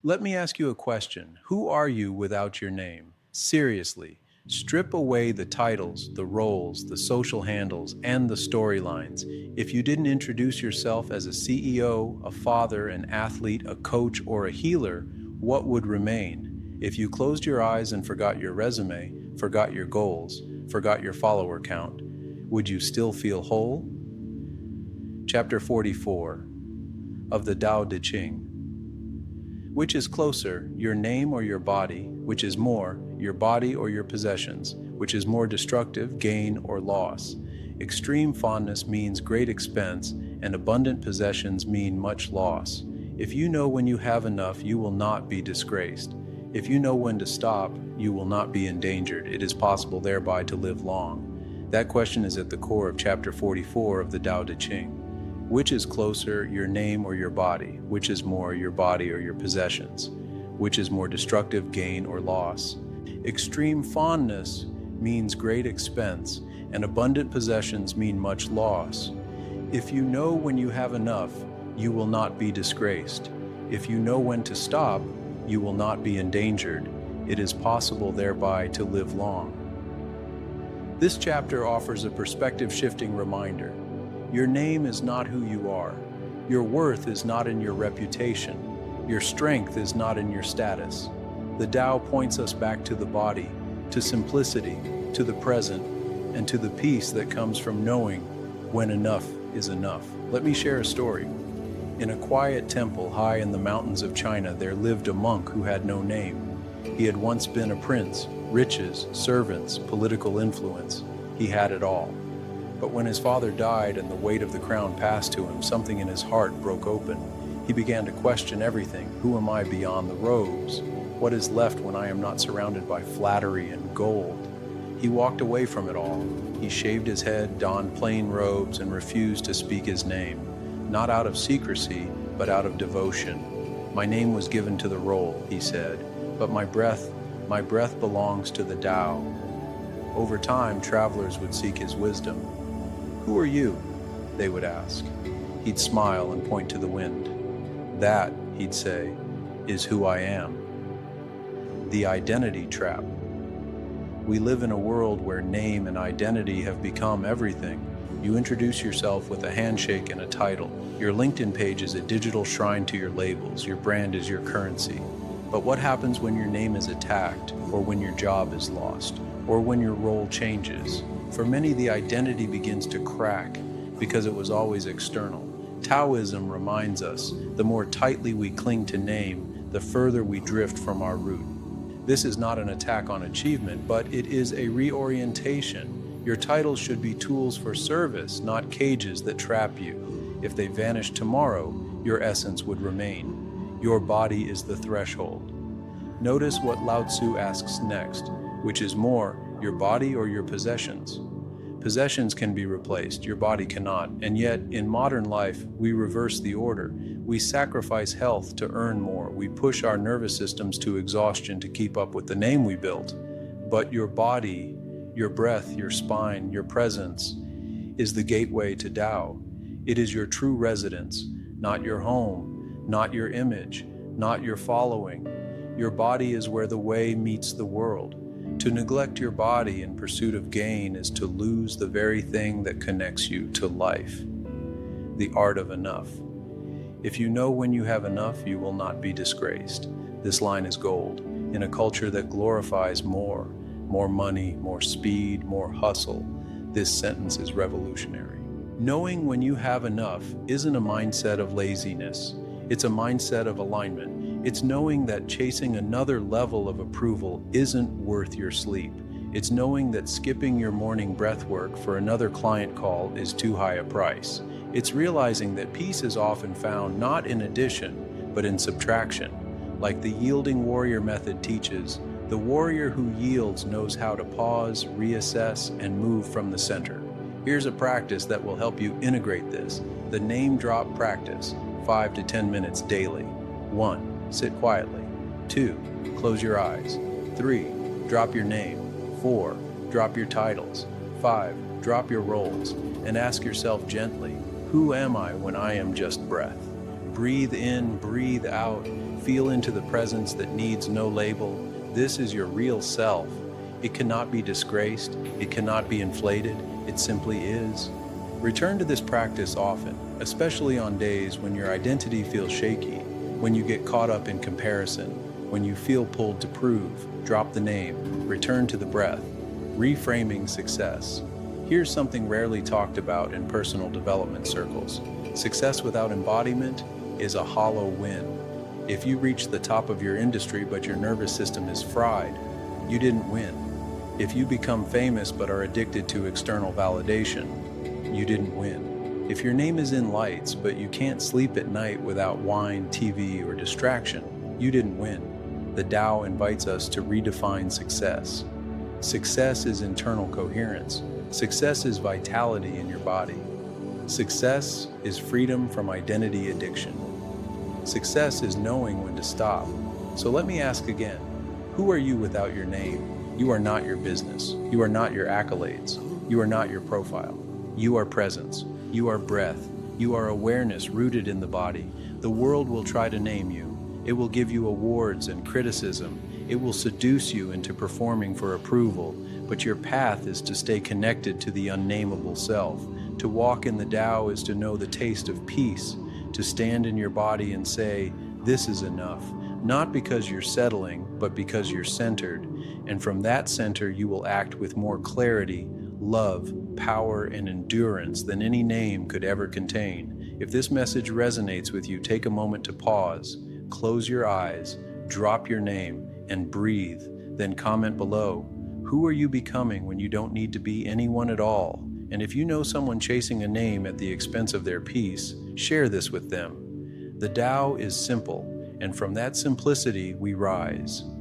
Let me ask you a question. Who are you without your name? Seriously, strip away the titles, the roles, the social handles, and the storylines. If you didn't introduce yourself as a CEO, a father, an athlete, a coach, or a healer, what would remain? If you closed your eyes and forgot your resume, forgot your goals, forgot your follower count, would you still feel whole? Chapter 44 of the Tao Te Ching. Which is closer, your name or your body? Which is more, your body or your possessions? Which is more destructive, gain or loss? Extreme fondness means great expense, and abundant possessions mean much loss. If you know when you have enough, you will not be disgraced. If you know when to stop, you will not be endangered. It is possible thereby to live long. That question is at the core of chapter 44 of the Tao Te Ching. Which is closer, your name or your body? Which is more, your body or your possessions? Which is more destructive, gain or loss? Extreme fondness means great expense, and abundant possessions mean much loss. If you know when you have enough, you will not be disgraced. If you know when to stop, you will not be endangered. It is possible thereby to live long. This chapter offers a perspective-shifting reminder. Your name is not who you are. Your worth is not in your reputation. Your strength is not in your status. The Tao points us back to the body, to simplicity, to the present, and to the peace that comes from knowing when enough is enough. Let me share a story. In a quiet temple high in the mountains of China, there lived a monk who had no name. He had once been a prince, riches, servants, political influence. He had it all. But when his father died and the weight of the crown passed to him, something in his heart broke open. He began to question everything. Who am I beyond the robes? What is left when I am not surrounded by flattery and gold? He walked away from it all. He shaved his head, donned plain robes, and refused to speak his name. Not out of secrecy, but out of devotion. My name was given to the role, he said, but my breath belongs to the Tao. Over time, travelers would seek his wisdom. Who are you? They would ask. He'd smile and point to the wind. That, he'd say, is who I am. The identity trap. We live in a world where name and identity have become everything. You introduce yourself with a handshake and a title. Your LinkedIn page is a digital shrine to your labels. Your brand is your currency. But what happens when your name is attacked, or when your job is lost, or when your role changes? For many, the identity begins to crack because it was always external. Taoism reminds us, the more tightly we cling to name, the further we drift from our root. This is not an attack on achievement, but it is a reorientation. Your titles should be tools for service, not cages that trap you. If they vanished tomorrow, your essence would remain. Your body is the threshold. Notice what Lao Tzu asks next, which is more, your body or your possessions? Possessions can be replaced, your body cannot, and yet, in modern life, we reverse the order. We sacrifice health to earn more. We push our nervous systems to exhaustion to keep up with the name we built. But your body, your breath, your spine, your presence is the gateway to Tao. It is your true residence, not your home, not your image, not your following. Your body is where the way meets the world. To neglect your body in pursuit of gain is to lose the very thing that connects you to life. The art of enough. If you know when you have enough, you will not be disgraced. This line is gold. In a culture that glorifies more money, more speed, more hustle, this sentence is revolutionary. Knowing when you have enough isn't a mindset of laziness. It's a mindset of alignment. It's knowing that chasing another level of approval isn't worth your sleep. It's knowing that skipping your morning breath work for another client call is too high a price. It's realizing that peace is often found not in addition, but in subtraction. Like the yielding warrior method teaches, the warrior who yields knows how to pause, reassess, and move from the center. Here's a practice that will help you integrate this. The name drop practice, 5 to 10 minutes daily. 1. Sit quietly. 2. Close your eyes. 3. Drop your name. 4. Drop your titles. 5. Drop your roles. And ask yourself gently, who am I when I am just breath? Breathe in, breathe out. feel into the presence that needs no label. This is your real self. It cannot be disgraced, it cannot be inflated, it simply is. Return to this practice often, especially on days when your identity feels shaky, when you get caught up in comparison, when you feel pulled to prove. Drop the name, return to the breath. Reframing success. Here's something rarely talked about in personal development circles. Success without embodiment is a hollow win. If you reach the top of your industry but your nervous system is fried, you didn't win. If you become famous but are addicted to external validation, you didn't win. If your name is in lights but you can't sleep at night without wine, TV, or distraction, you didn't win. The Tao invites us to redefine success. Success is internal coherence. Success is vitality in your body. Success is freedom from identity addiction. Success is knowing when to stop. So let me ask again, who are you without your name? You are not your business. You are not your accolades. You are not your profile. You are presence. You are breath. You are awareness rooted in the body. The world will try to name you. It will give you awards and criticism. It will seduce you into performing for approval, but your path is to stay connected to the unnamable self. To walk in the Tao is to know the taste of peace, to stand in your body and say, this is enough, not because you're settling, but because you're centered. And from that center, you will act with more clarity, love, power, and endurance than any name could ever contain. If this message resonates with you, take a moment to pause, close your eyes, drop your name, and breathe. Then comment below, who are you becoming when you don't need to be anyone at all? And if you know someone chasing a name at the expense of their peace, share this with them. The Tao is simple, and from that simplicity we rise.